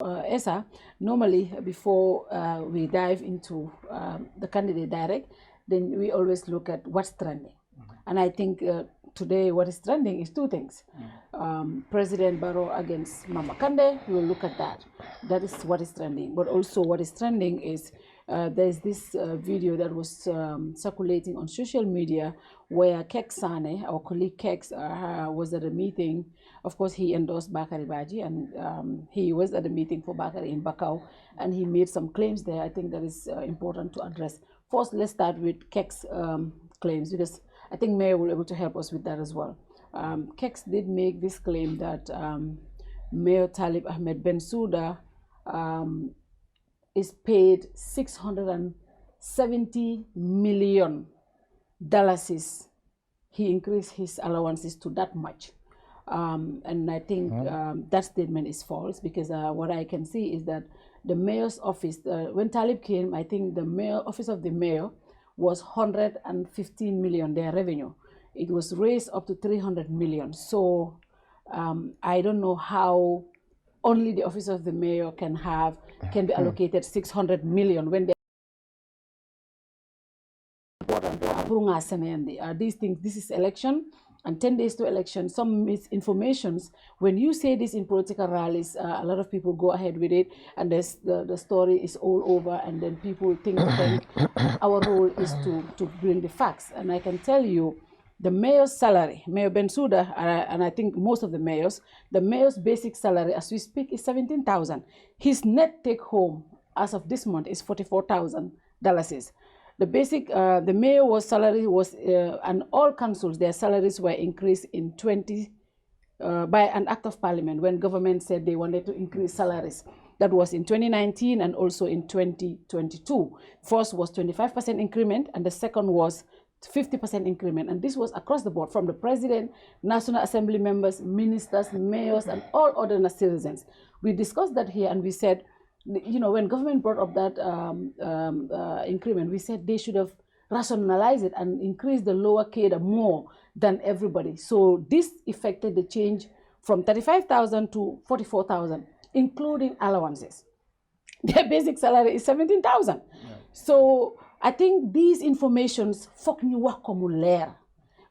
Esa, normally before we dive into the candidate direct, then we always look at what's trending. And I think today what is trending is two things. President Barrow against Mama Kande, we will look at that. That is what is trending. But also what is trending is there's this video that was circulating on social media where Kexx, our colleague Kexx, was at a meeting. Of course, he endorsed Bakary Baji, and he was at a meeting for Bakary in Bakau, and he made some claims there. I think that is important to address. First, let's start with Kexx claims, because I think Mayor will be able to help us with that as well. Kexx did make this claim that Mayor Talib Ahmed Bensouda is paid $670 million. He increased his allowances to that much. And I think that statement is false, because what I can see is that the mayor's office, when Talib came, I think the office of the mayor was 115 million, their revenue. It was raised up to 300 million. So I don't know how only the office of the mayor can be allocated 600 million when they these things. This is election and 10 days to election. Some misinformations, when you say this in political rallies, a lot of people go ahead with it, and the story is all over, and then people think that our role is to bring the facts. And I can tell you, the mayor's salary, Mayor Bensouda, and I think most of the mayor's basic salary as we speak is $17,000. His net take home as of this month is $44,000. The basic, the mayor's salary was, and all councils, their salaries were increased in by an act of parliament when government said they wanted to increase salaries. That was in 2019 and also in 2022. First was 25% increment, and the second was 50% increment. And this was across the board, from the president, National Assembly members, ministers, mayors, and all other citizens. We discussed that here, and we said, you know, when government brought up that increment, we said they should have rationalized it and increased the lower cadre more than everybody. So this affected the change from 35,000 to 44,000, including allowances. Their basic salary is 17,000. Yeah. So I think these informations,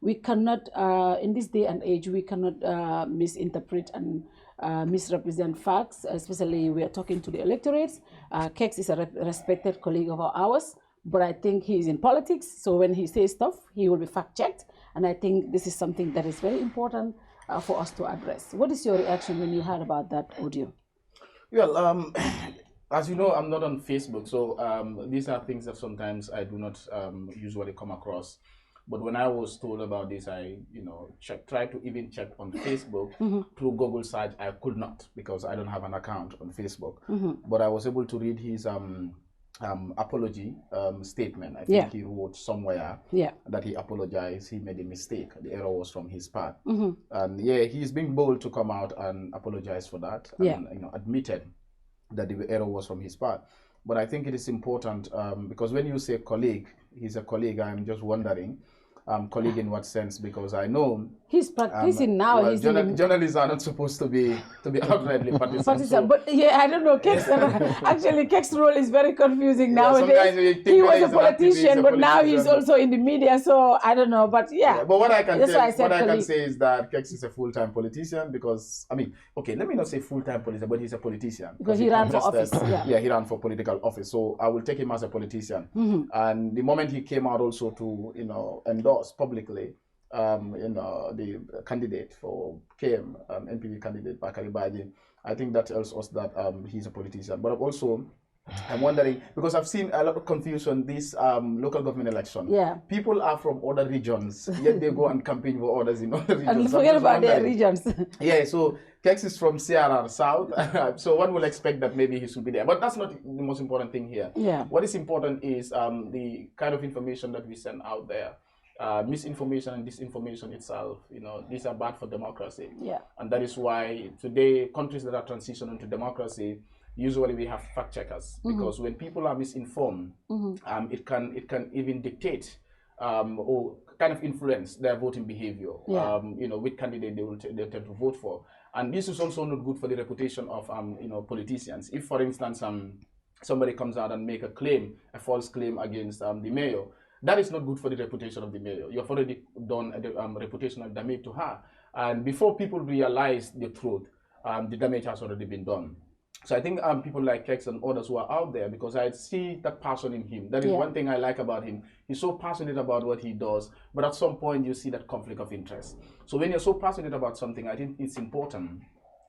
we cannot, in this day and age, we cannot misinterpret and misrepresent facts, especially we are talking to the electorates. Kexx is a respected colleague of ours, but I think he's in politics, so when he says stuff, he will be fact-checked, and I think this is something that is very important for us to address. What is your reaction when you heard about that audio? Well, as you know, I'm not on Facebook, so these are things that sometimes I do not usually come across. But when I was told about this, I, tried to even check on Facebook through Google search. I could not, because I don't have an account on Facebook. But I was able to read his apology statement. I think he wrote somewhere that he apologized. He made a mistake. The error was from his part. And yeah, he's being bold to come out and apologize for that. And admitted that the error was from his part. But I think it is important because when you say colleague, he's a colleague. I'm just wondering. Colleague in what sense? Because I know he's practicing now. Well, journalists are not supposed to be outrightly partisans. So, but yeah, I don't know. Actually, Kexx's role is very confusing nowadays. He was a politician, but now he's also in the media. So I don't know. But yeah. But what I can say is that Kexx is a full-time politician, because let me not say full-time politician, but he's a politician. Because he ran for office. Yeah, he ran for political office. So I will take him as a politician. And the moment he came out also to endorse publicly the candidate for KM, NPP candidate Bakary Baji, I think that tells us that he's a politician. But also, I'm wondering, because I've seen a lot of confusion this local government election. Yeah. People are from other regions, yet they go and campaign for others in other regions. And forget about their regions. Yeah, so Kexx is from CRR South, so one will expect that maybe he should be there. But that's not the most important thing here. Yeah. What is important is the kind of information that we send out there. Misinformation and disinformation itself, these are bad for democracy. Yeah. And that is why today, countries that are transitioning to democracy, usually we have fact checkers, because when people are misinformed, it can even dictate or kind of influence their voting behavior. Yeah. Which candidate they tend to vote for. And this is also not good for the reputation of politicians. If, for instance, somebody comes out and make a false claim against the mayor, that is not good for the reputation of the mayor. You have already done a reputational damage to her. And before people realize the truth, the damage has already been done. So I think people like Kexx and others who are out there, because I see that passion in him. That is one thing I like about him. He's so passionate about what he does, but at some point you see that conflict of interest. So when you're so passionate about something, I think it's important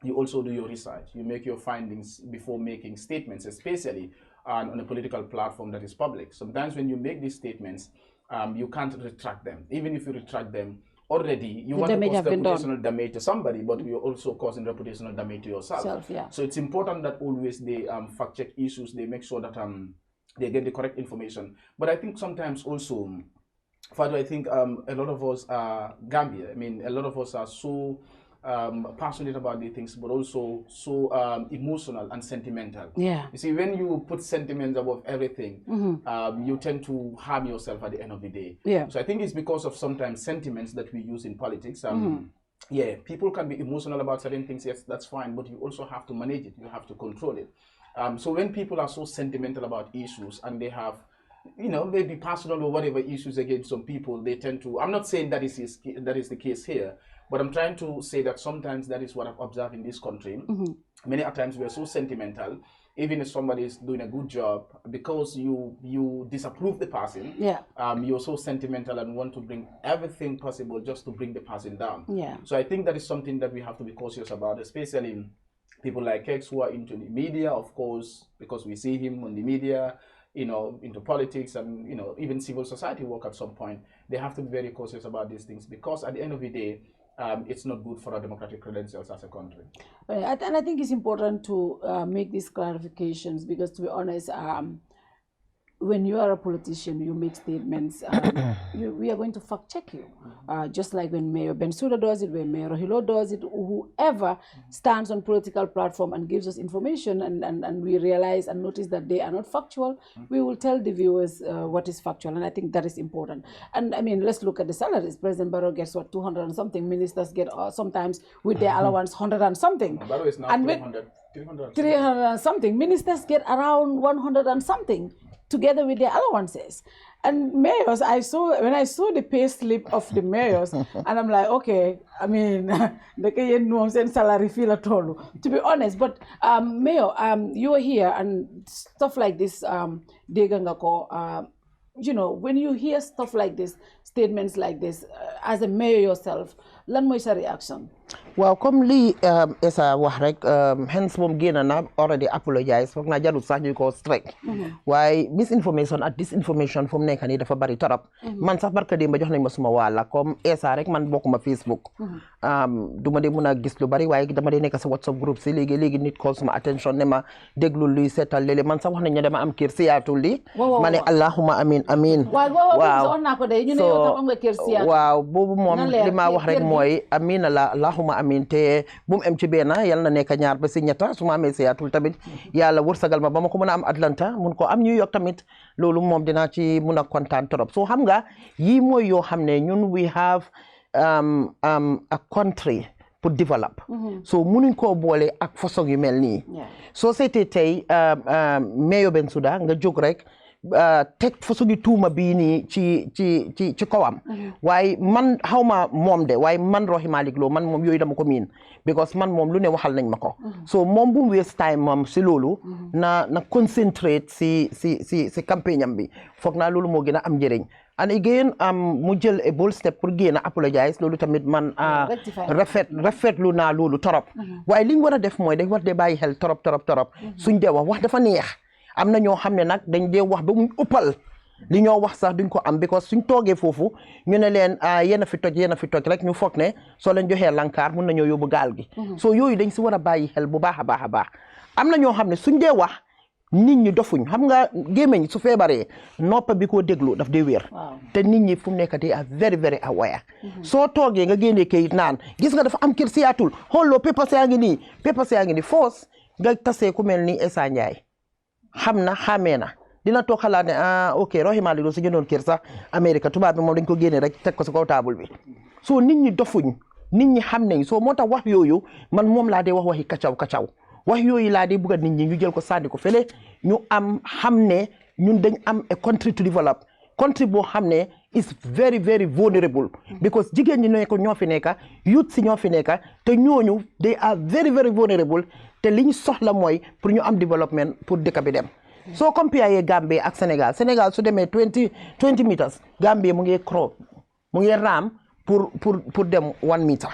you also do your research. You make your findings before making statements, especially on a political platform that is public. Sometimes when you make these statements, you can't retract them. Even if you retract them, already you want to cause reputational damage to somebody, but you're also causing reputational damage to yourself. So it's important that always they fact check issues, they make sure that they get the correct information. But I think sometimes also, Fatou, I think a lot of us are Gambia. I mean, a lot of us are so passionate about these things, but also so emotional and sentimental. You see, when you put sentiments above everything, you tend to harm yourself at the end of the day. So I think it's because of sometimes sentiments that we use in politics. Yeah, people can be emotional about certain things, yes, that's fine, but you also have to manage it, you have to control it. So when people are so sentimental about issues and they have, maybe personal or whatever issues against some people, they tend to, I'm not saying that is the case here, but I'm trying to say that sometimes that is what I've observed in this country. Many a times we are so sentimental, even if somebody is doing a good job, because you disapprove the person, you're so sentimental and want to bring everything possible just to bring the person down. So I think that is something that we have to be cautious about, especially people like Kexx who are into the media, of course, because we see him on the media, into politics and, even civil society work at some point. They have to be very cautious about these things, because at the end of the day, it's not good for our democratic credentials as a country. And I think it's important to make these clarifications, because to be honest, when you are a politician, you make statements, we are going to fact check you. Just like when Mayor Bensouda does it, when Mayor Hilo does it, whoever stands on political platform and gives us information and we realize and notice that they are not factual, we will tell the viewers what is factual. And I think that is important. And I mean, let's look at the salaries. President Barrow gets what, 200 and something. Ministers get sometimes with their allowance 100 and something. Barrow is now 300 and something. Ministers get around 100 and something, together with their allowances. And mayors, when I saw the pay slip of the mayors, and I'm like, okay, I mean, they can know salary feel at all, to be honest. But Mayor, you are here and stuff like this, when you hear stuff like this, statements like this, as a mayor yourself, lan moy sa reaction? Well, comme li Essa wax rek, hence moom génn na already apologize, foog naa jarul sax ñu ko strike. Waaye misinformation ak disinformation fu mu nekk nii dafa bari torop. Man sax barka démb jox nañ ma suma wàlla comme Essa rek man bokkuma Facebook. Duma dee mun a gis lu bari waaye dama dee nekk sa WhatsApp group si léegi nit call suma attention ne ma déglu luy seetal léeg-léeg man sax wax nañ ne dama am kër Seattle li. Ma ne allahumma amin amin. Waaw boobu moom li ma wax rek mooy amin allahumma amin te bu mu am ci benn yal na nekk ñaar ba si ñetta su ma amee Seattle tamit yàlla wërsagal ma ba ma ko mën a am Atlanta mun ko am New York tamit loolu moom dinaa ci mun a kontaan trop so xam nga yii mooy yoo xam ne ñun we have a country pour develop so munuñ koo boole ak façon yu mel nii soo seetee tey Mayor Bensouda nga jóg rek teg façon tuuma bii nii ci kawam waaye man xawma moom de waaye man Rohey Malick Lowe man moom yooyu dama ko miin because man moom lu ne waxal nañ ma ko so moom bu mu waste time moom si loolu na concentrate si campagne am bi foog naa loolu moo gën a am njëriñ and again mu jël a bold step pour génn apologize loolu tamit man rafetlu naa loolu torop waaye li ñu war a def mooy dañ war de bàyyi xel torop suñ dee wax dafa neex am na ñoo xam ne nag dañ dee wax ba mu ëppal li ñoo wax sax duñ ko am because suñ toogee foofu ñu ne leen yéen a fi toj rek ñu foog ne soo leen joxee lankaar mun nañoo yóbbu gaal gi so yooyu dañ si war a bàyyi xel bu baax a baax am na ñoo xam ne suñ dee wax nit ñi dofuñ xam nga gémmiñ su feebaree noppa bi koo déglu daf dee wér te nit ñi fu mu nekkati are very very aware soo toogee nga génnee kayit naan gis nga dafa am kër Seattle xooloo papers yaa ngi nii force nga tasee ku mel ni Essa Ndiaye xam na xamee na dina toog xalaat ne ok Rohey Malick Lowe si jëndoon kër sax Amérique tubaab bi moom dañ ko génne rek teg ko si kaw taabul bi so nit ñi dofuñ nit ñi xam nañ soo moo tax wax yooyu man moom laa dee waxi kacaw wax yooyu laa dee bëgg a nit ñi ñu jël ko sànni ko fële ñu am xam ne ñun dañ am a country to develop country boo xam ne is very very vulnerable because jigéen ñi ñoo fi nekk youth si ñoo fi nekk te ñooñu they are very very vulnerable te li ñu soxla mooy pour ñu am développement pour dëkk bi dem soo compare Gambie ak Sénégal su demee 20 meters Gambie mu ngi crop mu ngi raam pour dem 1 meter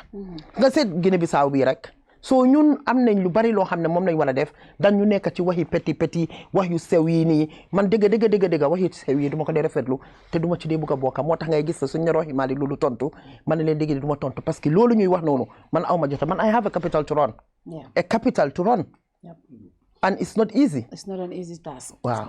nga seet Guinée Bissau bii rek so ñun am nañ lu bari loo xam ne moom lañ war a def dan ñu nekk ci waxi petit wax yu sew yi nii man dëgg wax yu sew yi du ma ko dee rafetlu te du ma ci dee bëgg a bokka moo tax ngay gis suñ ne roxi Mali loolu tontu man ne leen dégg du ma tontu parce que loolu ñuy wax noonu man aw ma jota man I have a capital to run a capital to run and it's not easy it's not an easy task waaw